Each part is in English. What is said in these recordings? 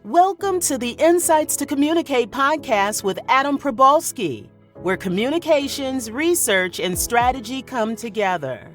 Welcome to the Insights to Communicate podcast with Adam Probalski, where communications, research, and strategy come together.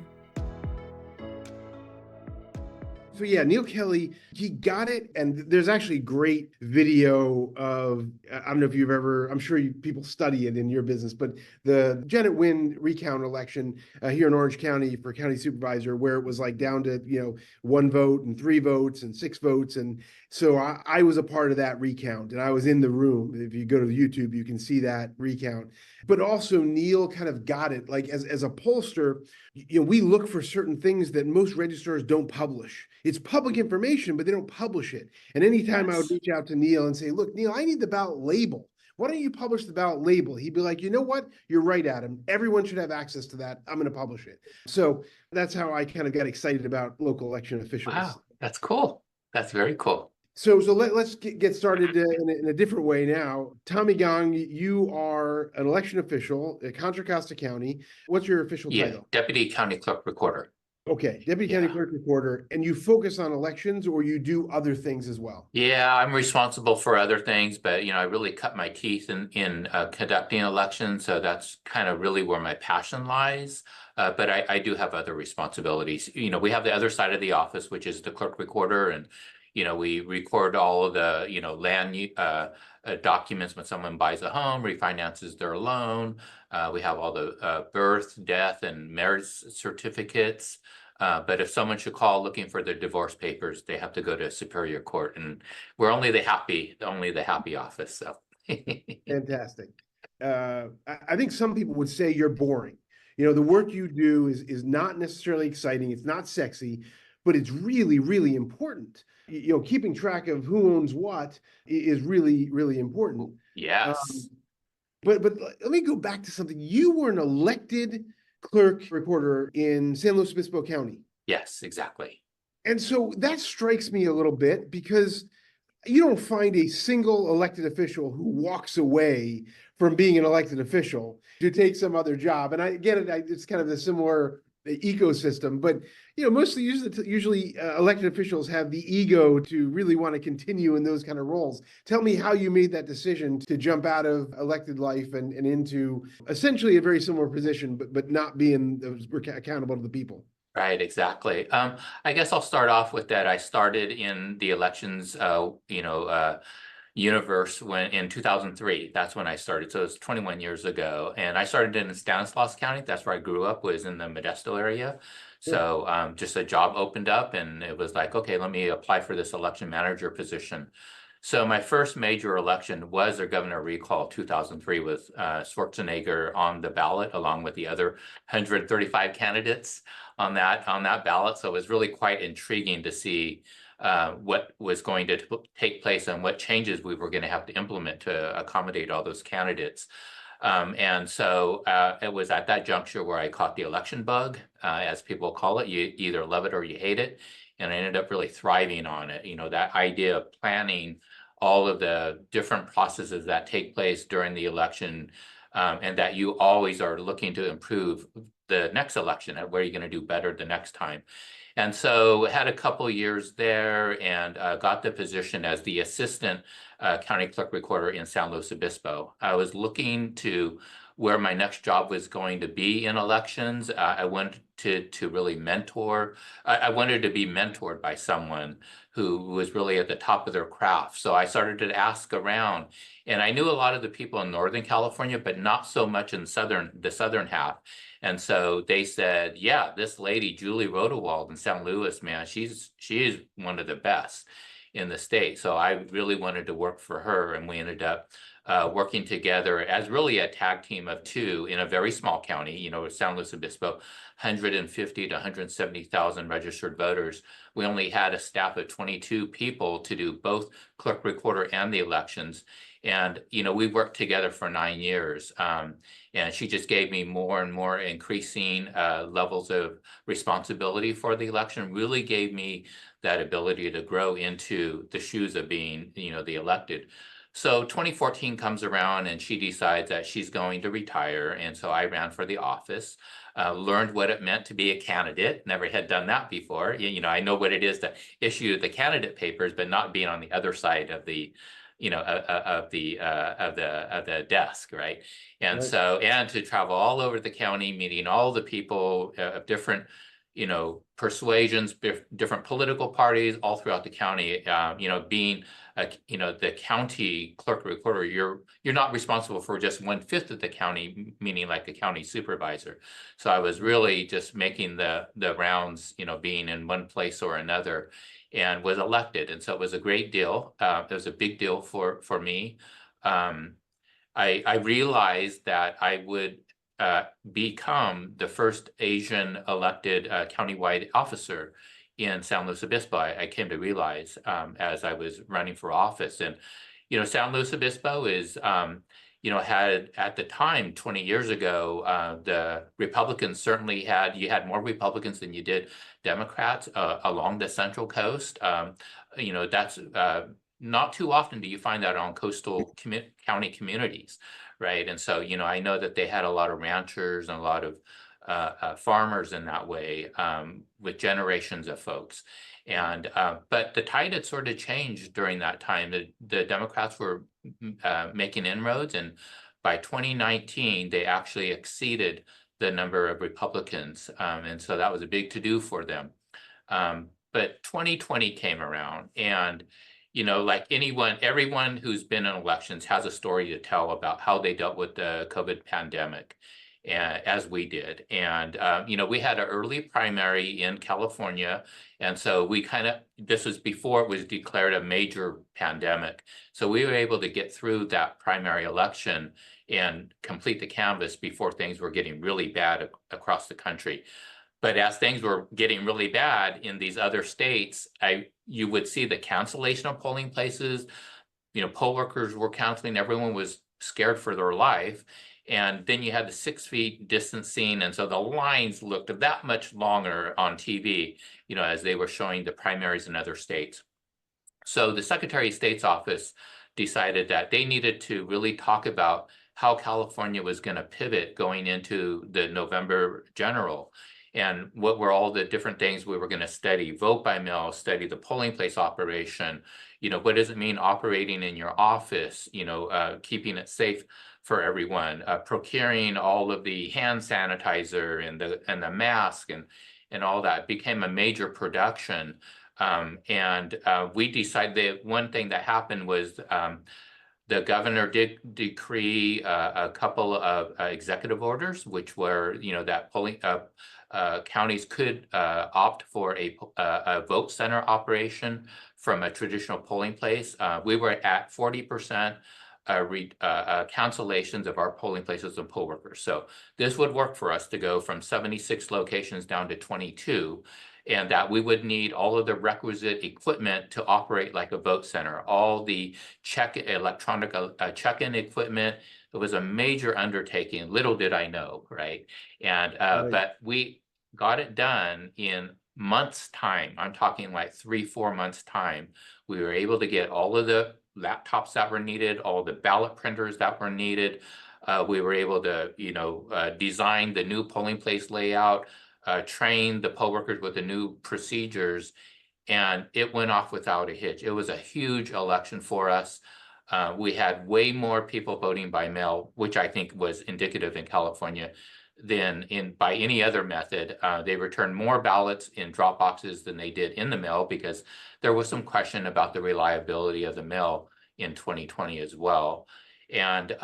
So yeah, Neil Kelly, he got it. And there's actually great video of, I don't know if you've ever, I'm sure people study it in your business, but the Janet Wynn recount election here in Orange County for county supervisor, where it was like down to, 1 vote and 3 votes and 6 votes. And so I was a part of that recount and I was in the room. If you go to the YouTube, you can see that recount. But also Neil kind of got it, like as a pollster, we look for certain things that most registrars don't publish. It's public information, but they don't publish it. And anytime I would reach out to Neil and say, look, Neil, I need the ballot label. Why don't you publish the ballot label? He'd be like, you know what? You're right, Adam. Everyone should have access to that. I'm going to publish it. So that's how I kind of got excited about local election officials. Wow, that's cool. That's very cool. So let's get started in a different way now. Tommy Gong, you are an election official at Contra Costa County. What's your official title? Deputy County Clerk-Recorder. Okay, Deputy County Clerk-Recorder, and you focus on elections or you do other things as well? Yeah, I'm responsible for other things, but I really cut my teeth in conducting elections, so that's kind of really where my passion lies. But I do have other responsibilities. We have the other side of the office, which is the Clerk-Recorder, and we record all of the land documents when someone buys a home, refinances their loan. We have all the birth, death, and marriage certificates. But if someone should call looking for their divorce papers, they have to go to Superior Court, and we're only the happy office. So fantastic. I think some people would say you're boring. The work you do is not necessarily exciting. It's not sexy, but it's really, really important. Keeping track of who owns what is really, really important. Yes. But let me go back to something. You were an elected clerk-recorder in San Luis Obispo County. Yes, exactly. And so that strikes me a little bit because you don't find a single elected official who walks away from being an elected official to take some other job. And I get it. It's kind of a similar ecosystem, but usually elected officials have the ego to really want to continue in those kind of roles. Tell me how you made that decision to jump out of elected life and into essentially a very similar position, but not being accountable to the people. Right, exactly. I guess I'll start off with that. I started in the elections, universe in 2003. That's when I started. So it's 21 years ago. And I started in Stanislaus County. That's where I grew up, was in the Modesto area. So just a job opened up and it was like, okay, let me apply for this election manager position. So my first major election was a governor recall, 2003, with Schwarzenegger on the ballot, along with the other 135 candidates on that ballot. So it was really quite intriguing to see what was going to take place and what changes we were going to have to implement to accommodate all those candidates. And so it was at that juncture where I caught the election bug, as people call it. You either love it or you hate it. And I ended up really thriving on it. That idea of planning all of the different processes that take place during the election, and that you always are looking to improve the next election, and where you're going to do better the next time. And so had a couple years there and got the position as the assistant county clerk recorder in San Luis Obispo. I was looking to where my next job was going to be in elections. I wanted to really mentor. I wanted to be mentored by someone who was really at the top of their craft. So I started to ask around, and I knew a lot of the people in Northern California, but not so much in the southern half. And so they said, yeah, this lady, Julie Rodewald in San Luis, man, she is one of the best in the state. So I really wanted to work for her, and we ended up working together as really a tag team of two in a very small county, San Luis Obispo, 150 to 170,000 registered voters. We only had a staff of 22 people to do both clerk recorder and the elections. And, we worked together for 9 years. And she just gave me more and more increasing levels of responsibility for the election, really gave me that ability to grow into the shoes of being, the elected. So 2014 comes around and she decides that she's going to retire. And so I ran for the office, learned what it meant to be a candidate. Never had done that before. I know what it is to issue the candidate papers, but not being on the other side of the, of the desk, right? And Right. so, and to travel all over the county, meeting all the people of different, persuasions, different political parties all throughout the county, being the county clerk recorder, you're not responsible for just 1/5 of the county, meaning like the county supervisor. So I was really just making the rounds, being in one place or another, and was elected. And so it was a great deal. It was a big deal for me. I realized that I would become the first Asian elected countywide officer in San Luis Obispo. I came to realize as I was running for office. And, San Luis Obispo is, had at the time, 20 years ago, the Republicans certainly you had more Republicans than you did Democrats along the Central Coast. That's not too often do you find that on coastal county communities, right? And so, I know that they had a lot of ranchers and a lot of farmers in that way, with generations of folks. And but the tide had sort of changed during that time. The Democrats were making inroads, and by 2019, they actually exceeded the number of Republicans. And so that was a big to-do for them. But 2020 came around, and like everyone who's been in elections has a story to tell about how they dealt with the COVID pandemic, as we did. And, we had an early primary in California. And so this was before it was declared a major pandemic. So we were able to get through that primary election and complete the canvass before things were getting really bad across the country. But as things were getting really bad in these other states, you would see the cancellation of polling places. Poll workers were canceling. Everyone was scared for their life. And then you had the 6 feet distancing. And so the lines looked that much longer on TV, as they were showing the primaries in other states. So the Secretary of State's office decided that they needed to really talk about how California was going to pivot going into the November general. And what were all the different things we were going to study: vote by mail, study the polling place operation. What does it mean operating in your office? Keeping it safe for everyone, procuring all of the hand sanitizer and the mask and all that became a major production. We decided that one thing that happened was the governor did decree a couple of executive orders, which were, that polling counties could opt for a vote center operation from a traditional polling place. We were at 40% cancellations of our polling places and poll workers. So this would work for us to go from 76 locations down to 22. And that we would need all of the requisite equipment to operate like a vote center, all the electronic check-in equipment. It was a major undertaking. Little did I know, right? And Right. but we got it done in months' time. I'm talking like 3-4 months' time. We were able to get all of the laptops that were needed, all the ballot printers that were needed. We were able to, design the new polling place layout. Train the poll workers with the new procedures, and it went off without a hitch. It was a huge election for us. We had way more people voting by mail, which I think was indicative in California than by any other method. They returned more ballots in drop boxes than they did in the mail, because there was some question about the reliability of the mail in 2020 as well. And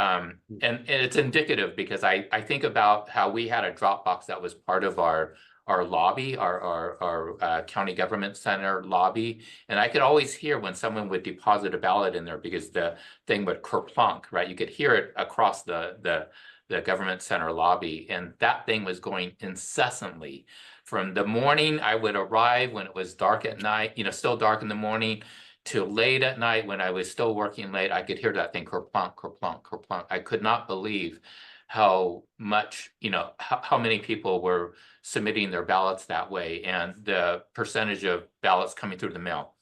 it's indicative, because I think about how we had a drop box that was part of our lobby, our county government center lobby. And I could always hear when someone would deposit a ballot in there, because the thing would kerplunk, right? You could hear it across the government center lobby. And that thing was going incessantly. From the morning I would arrive when it was dark at night, still dark in the morning, to late at night when I was still working late, I could hear that thing kerplunk, kerplunk, kerplunk. I could not believe how much, how many people were submitting their ballots that way, and the percentage of ballots coming through the mail.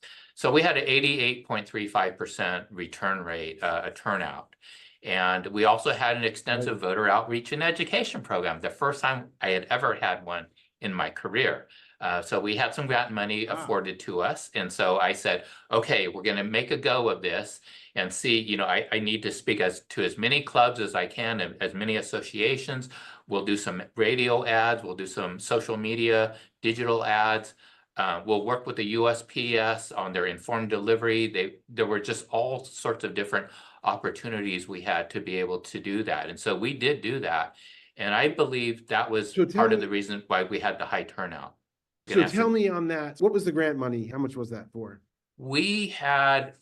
So we had an 88.35% return rate, turnout. And we also had an extensive voter outreach and education program, the first time I had ever had one in my career. So we had some grant money afforded to us. And so I said, okay, we're going to make a go of this and see, you know, I need to speak to as many clubs as I can and as many associations. We'll do some radio ads. We'll do some social media, digital ads. We'll work with the USPS on their informed delivery. There were just all sorts of different opportunities we had to be able to do that. And so we did do that. And I believe that was part of the reason why we had the high turnout. So tell me on that, what was the grant money? How much was that for? We had,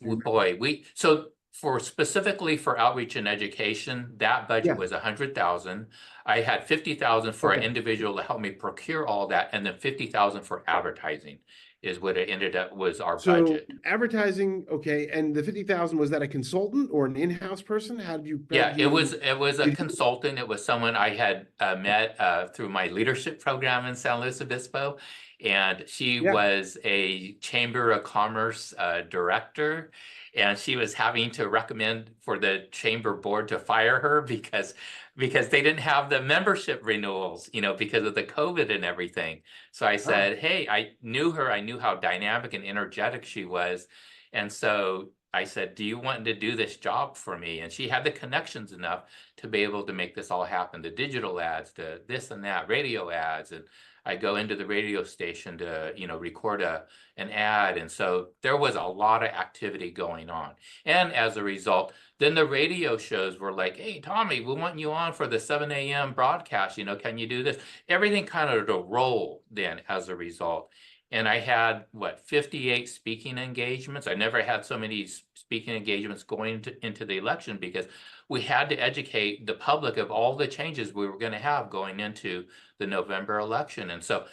so for specifically for outreach and education, that budget was 100,000. I had 50,000 for an individual to help me procure all that, and then 50,000 for advertising is what it ended up was our budget. Advertising, okay, and the 50,000, was that a consultant or an in-house person? How did you? It was a consultant. It was someone I had met through my leadership program in San Luis Obispo, and she was a Chamber of Commerce director, and she was having to recommend for the chamber board to fire her because they didn't have the membership renewals, you know, because of the COVID and everything. So I said, hey, I knew her. I knew how dynamic and energetic she was. And so I said, do you want to do this job for me? And she had the connections enough to be able to make this all happen. The digital ads, the this and that, radio ads. And I go into the radio station to, you know, record an ad. And so there was a lot of activity going on. And as a result, then the radio shows were like, hey, Tommy, we want you on for the 7 a.m. broadcast. You know, can you do this? Everything kind of to roll then as a result. And I had, 58 speaking engagements. I never had so many speaking engagements going into the election because we had to educate the public of all the changes we were going to have going into the November election. And so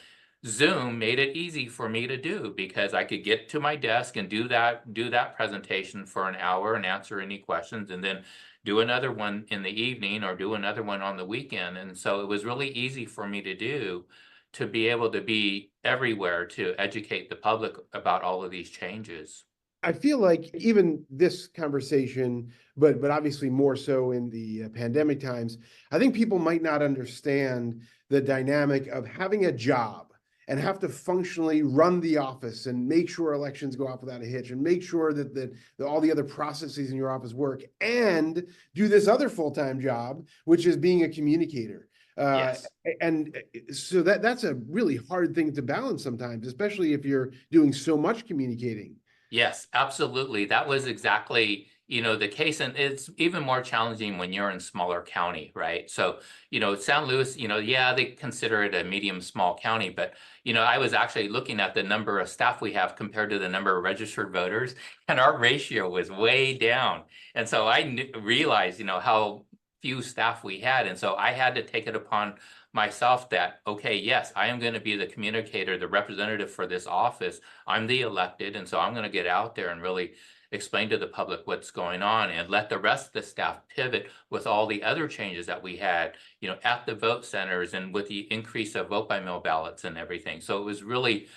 Zoom made it easy for me to do because I could get to my desk and do that presentation for an hour and answer any questions, and then do another one in the evening or do another one on the weekend. And so it was really easy for me to do, to be able to be everywhere to educate the public about all of these changes. I feel like even this conversation, but obviously more so in the pandemic times, I think people might not understand the dynamic of having a job and have to functionally run the office and make sure elections go off without a hitch and make sure that all the other processes in your office work, and do this other full-time job, which is being a communicator. Yes. And so that's a really hard thing to balance sometimes, especially if you're doing so much communicating. Yes, absolutely. That was exactly, you know, the case. And it's even more challenging when you're in smaller county, right? So, you know, San Luis, you know, yeah, they consider it a medium small county, but, you know, I was actually looking at the number of staff we have compared to the number of registered voters, and our ratio was way down. And so I realized, you know, how few staff we had. And so I had to take it upon myself that, okay, yes, I am going to be the communicator, the representative for this office. I'm the elected. And so I'm going to get out there and really explain to the public what's going on and let the rest of the staff pivot with all the other changes that we had, you know, at the vote centers and with the increase of vote by mail ballots and everything. So it was really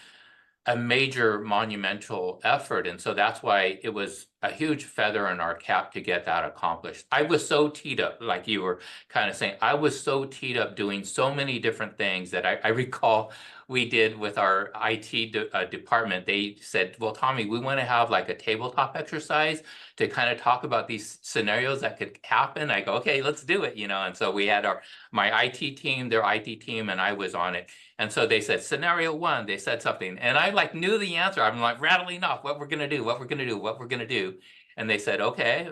a major monumental effort. And so that's why it was a huge feather in our cap to get that accomplished. I was so teed up, like you were kind of saying, I was so teed up doing so many different things that I recall we did with our IT department. They said, well, Tommy, we want to have like a tabletop exercise to kind of talk about these scenarios that could happen. I go, okay, let's do it, you know. And so we had my IT team, their IT team, and I was on it. And so they said, scenario one, they said something. And I like knew the answer. I'm like rattling off what we're going to do, what we're going to do, what we're going to do. And they said, okay,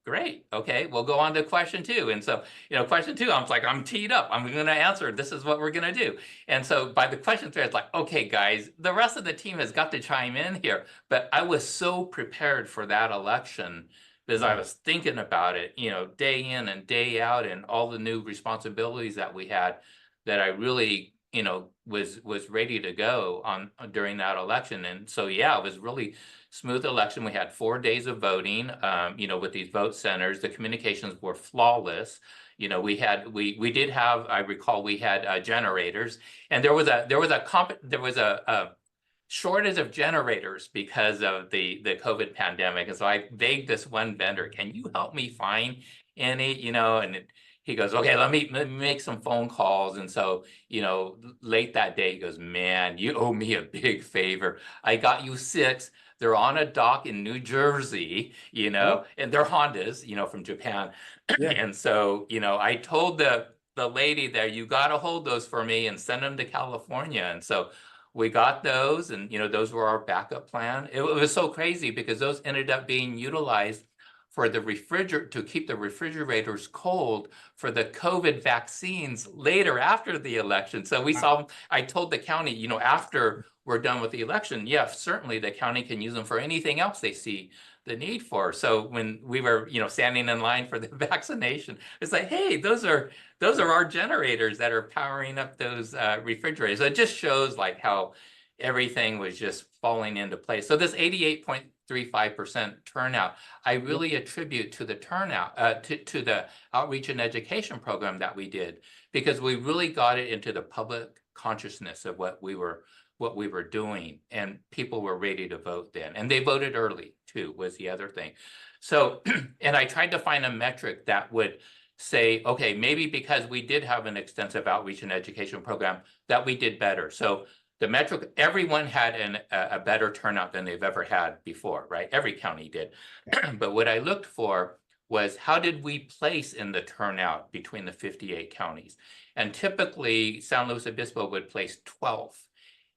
great. Okay, we'll go on to question two. And so, you know, question two, I'm like, I'm teed up. I'm going to answer. This is what we're going to do. And so by the question three, it's like, okay, guys, the rest of the team has got to chime in here. But I was so prepared for that election because I was thinking about it, you know, day in and day out and all the new responsibilities that we had, that I really, you know, was ready to go on during that election. And so, yeah, it was really smooth election. We had 4 days of voting, you know, with these vote centers. The communications were flawless. You know, we did have, I recall we had generators, and there was a shortage of generators because of the COVID pandemic. And so I begged this one vendor, can you help me find any, and he goes, okay, let me make some phone calls. And so, late that day, he goes, man, you owe me a big favor. I got you 6. They're on a dock in New Jersey, and they're Hondas, from Japan. Yeah. And so, I told the lady there, you got to hold those for me and send them to California. And so we got those, and those were our backup plan. It was so crazy because those ended up being utilized for the refrigerator to keep the refrigerators cold for the COVID vaccines later after the election. So I told the county, after we're done with the election, yeah, certainly the county can use them for anything else they see the need for. So when we were, standing in line for the vaccination, it's like, hey, those are our generators that are powering up those refrigerators. So it just shows like how everything was just falling into place. So this 88.35% turnout, I really attribute to the turnout, to the outreach and education program that we did, because we really got it into the public consciousness of what we were doing, and people were ready to vote then, and they voted early too, was the other thing. So, and I tried to find a metric that would say, okay, maybe because we did have an extensive outreach and education program that we did better. So the metric, everyone had a better turnout than they've ever had before, right? Every county did. But what I looked for was, how did we place in the turnout between the 58 counties? And typically San Luis Obispo would place 12th.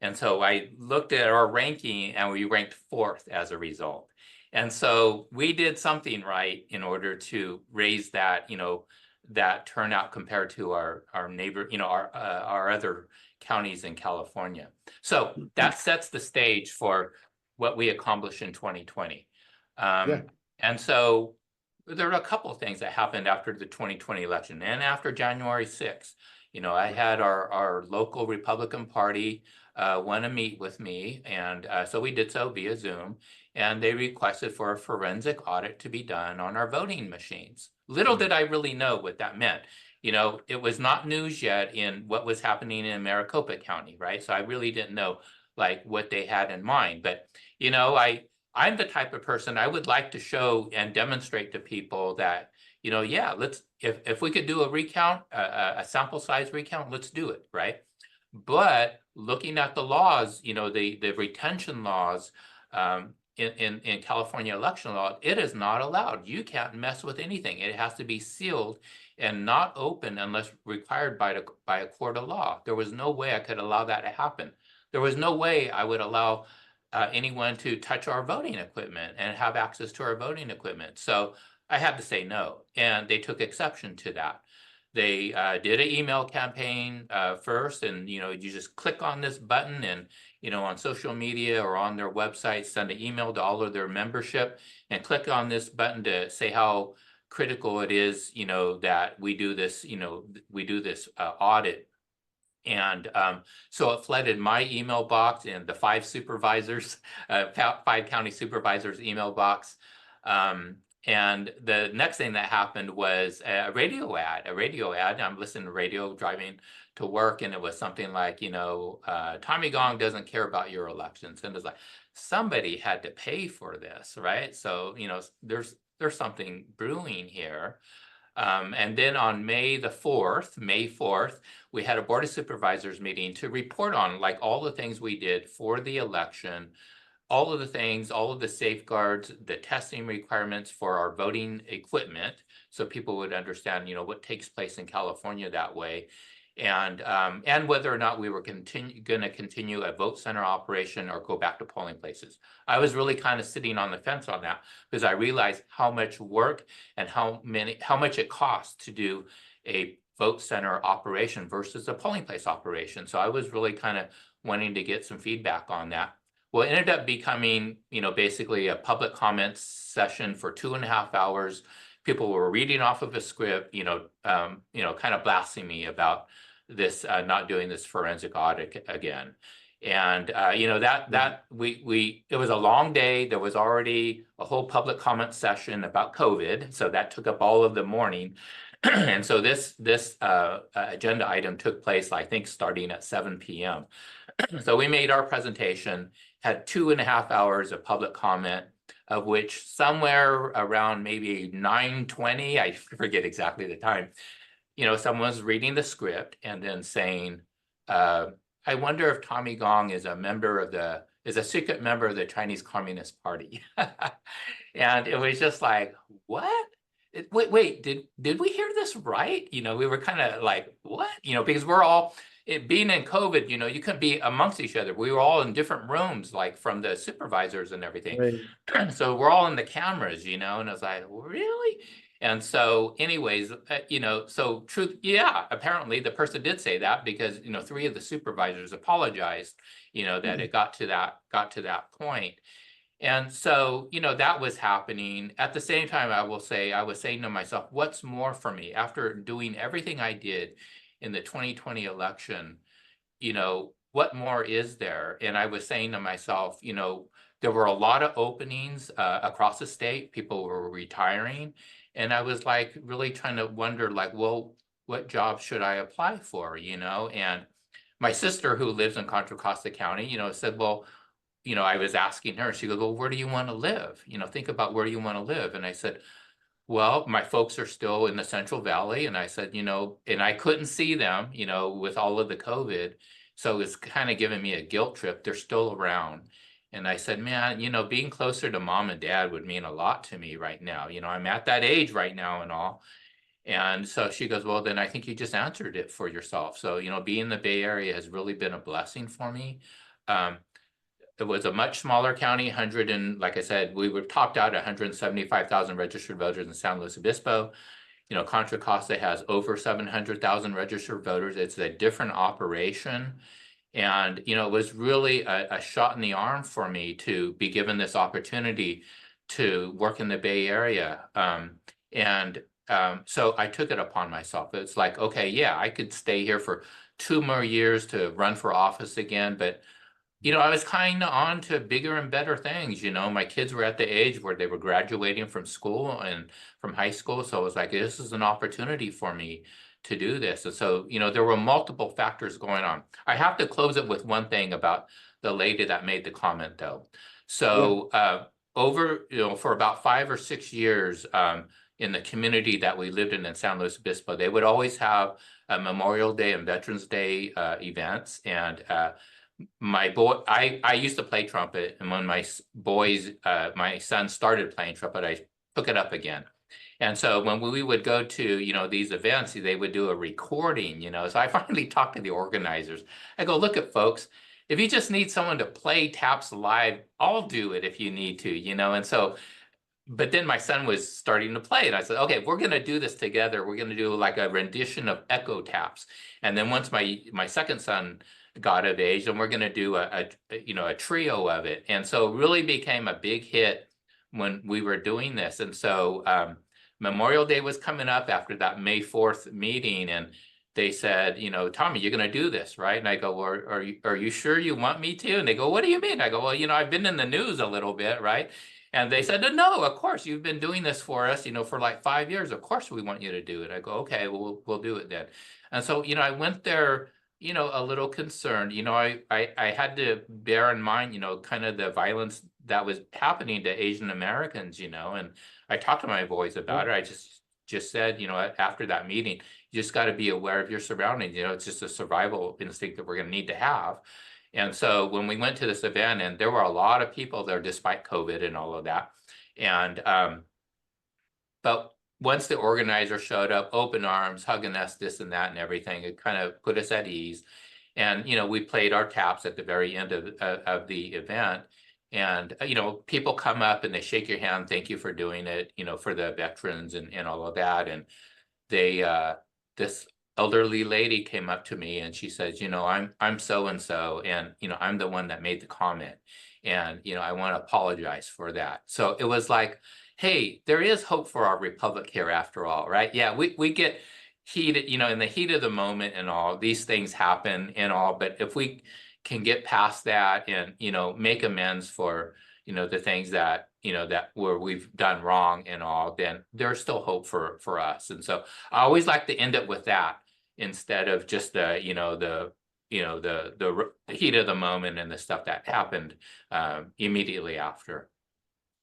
And so I looked at our ranking and we ranked 4th as a result. And so we did something right in order to raise that, that turnout compared to our neighbor, our other counties in California. So that sets the stage for what we accomplished in 2020. And so there were a couple of things that happened after the 2020 election and after January 6th. I had our local Republican Party want to meet with me, and so we did so via Zoom, and they requested for a forensic audit to be done on our voting machines. Little did I really know what that meant. It was not news yet in what was happening in Maricopa County, right? So I really didn't know like what they had in mind. But I'm the type of person, I would like to show and demonstrate to people that, yeah, if we could do a recount, a sample size recount, let's do it, right? But looking at the laws, the retention laws in California election law, it is not allowed. You can't mess with anything. It has to be sealed and not open unless required by a court of law. There was no way I could allow that to happen. There was no way I would allow anyone to touch our voting equipment and have access to our voting equipment. So I had to say no, and they took exception to that. They did an email campaign first, and you just click on this button, and on social media or on their website, send an email to all of their membership, and click on this button to say how critical it is, that we do this, audit. And so it flooded my email box and the 5 supervisors, 5 county supervisors' email box. And the next thing that happened was a radio ad. I'm listening to radio driving to work, and it was something like, Tommy Gong doesn't care about your elections. And it's like, somebody had to pay for this, right? So, there's something brewing here. And then on May 4th, we had a Board of Supervisors meeting to report on like all the things we did for the election, all of the things, all of the safeguards, the testing requirements for our voting equipment, so people would understand, what takes place in California that way, and whether or not we were going to continue a vote center operation or go back to polling places. I was really kind of sitting on the fence on that because I realized how much work and how much it costs to do a vote center operation versus a polling place operation. So I was really kind of wanting to get some feedback on that. Well, it ended up becoming, basically a public comments session for 2.5 hours. People were reading off of a script, kind of blasting me about this, not doing this forensic audit again. And, it was a long day. There was already a whole public comment session about COVID. So that took up all of the morning. And so this agenda item took place, I think, starting at 7 p.m. So we made our presentation, had 2.5 hours of public comment, of which somewhere around maybe 9:20, I forget exactly the time, someone's reading the script and then saying, I wonder if Tommy Gong is a secret member of the Chinese Communist Party. And it was just like, what? Wait, did we hear this right? We were kind of like, what? Because we're all, being in COVID, you couldn't be amongst each other. We were all in different rooms, like from the supervisors and everything. Right. So we're all in the cameras, and I was like, really? And so anyways, so truth, yeah, apparently the person did say that because, 3 of the supervisors apologized, that it got to that point. And so, that was happening. At the same time, I will say, I was saying to myself, what's more for me after doing everything I did in the 2020 election, what more is there? And I was saying to myself, there were a lot of openings across the state. People were retiring. And I was like really trying to wonder, like, well, what job should I apply for, And my sister, who lives in Contra Costa County, said, well, I was asking her, she goes, well, where do you want to live? Think about where you want to live. And I said, well, my folks are still in the Central Valley. And I said, and I couldn't see them, with all of the COVID. So it's kind of giving me a guilt trip. They're still around. And I said, man, being closer to mom and dad would mean a lot to me right now. I'm at that age right now and all. And so she goes, well, then I think you just answered it for yourself. So, being in the Bay Area has really been a blessing for me. It was a much smaller county, like I said, we were topped out at 175,000 registered voters in San Luis Obispo. Contra Costa has over 700,000 registered voters. It's a different operation. And, it was really a shot in the arm for me to be given this opportunity to work in the Bay Area. So I took it upon myself. It's like, okay, yeah, I could stay here for 2 more years to run for office again, but I was kind of on to bigger and better things. My kids were at the age where they were graduating from school and from high school. So I was like, this is an opportunity for me to do this. And so, there were multiple factors going on. I have to close it with one thing about the lady that made the comment, though. So over, for about 5 or 6 years in the community that we lived in San Luis Obispo, they would always have a Memorial Day and Veterans Day events. And I used to play trumpet, and when my son started playing trumpet, I took it up again. And so when we would go to, these events, they would do a recording, so I finally talked to the organizers. I go, look at folks, if you just need someone to play taps live, I'll do it if you need to, and so, but then my son was starting to play, and I said, okay, we're going to do this together. We're going to do like a rendition of echo taps. And then once my second son got of age, and we're going to do a trio of it. And so it really became a big hit when we were doing this. And so Memorial Day was coming up after that May 4th meeting, and they said, Tommy, you're going to do this, right? And I go, well, are you sure you want me to? And they go, what do you mean? I go, well, I've been in the news a little bit, right? And they said, no, of course, you've been doing this for us, for like 5 years. Of course, we want you to do it. I go, okay, well, we'll do it then. And so, I went there, a little concerned. I had to bear in mind, kind of the violence that was happening to Asian Americans, and I talked to my boys about it. I just said, after that meeting, you just got to be aware of your surroundings. It's just a survival instinct that we're going to need to have. And so when we went to this event, and there were a lot of people there despite COVID and all of that. And, but once the organizer showed up, open arms, hugging us, this and that and everything, it kind of put us at ease. And, we played our taps at the very end of the event. And, people come up and they shake your hand. Thank you for doing it, for the veterans and all of that. And they, this elderly lady came up to me and she says, I'm so-and-so, and, I'm the one that made the comment. And, I want to apologize for that. So it was like, hey, there is hope for our republic here after all, right? Yeah, we get heated, in the heat of the moment and all, these things happen and all, but if we can get past that and, make amends for, the things that, that where we've done wrong and all, then there's still hope for us. And so I always like to end it with that instead of just the, the heat of the moment and the stuff that happened immediately after.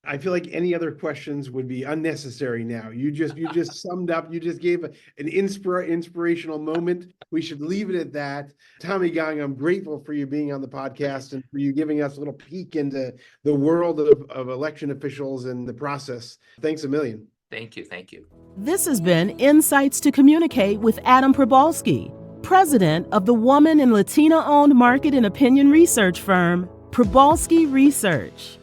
I feel like any other questions would be unnecessary now. You just summed up. You just gave an inspirational moment. We should leave it at that. Tommy Gong, I'm grateful for you being on the podcast and for you giving us a little peek into the world of election officials and the process. Thanks a million. Thank you. Thank you. This has been Insights to Communicate with Adam Probalski, president of the woman and Latina-owned market and opinion research firm, Probalski Research.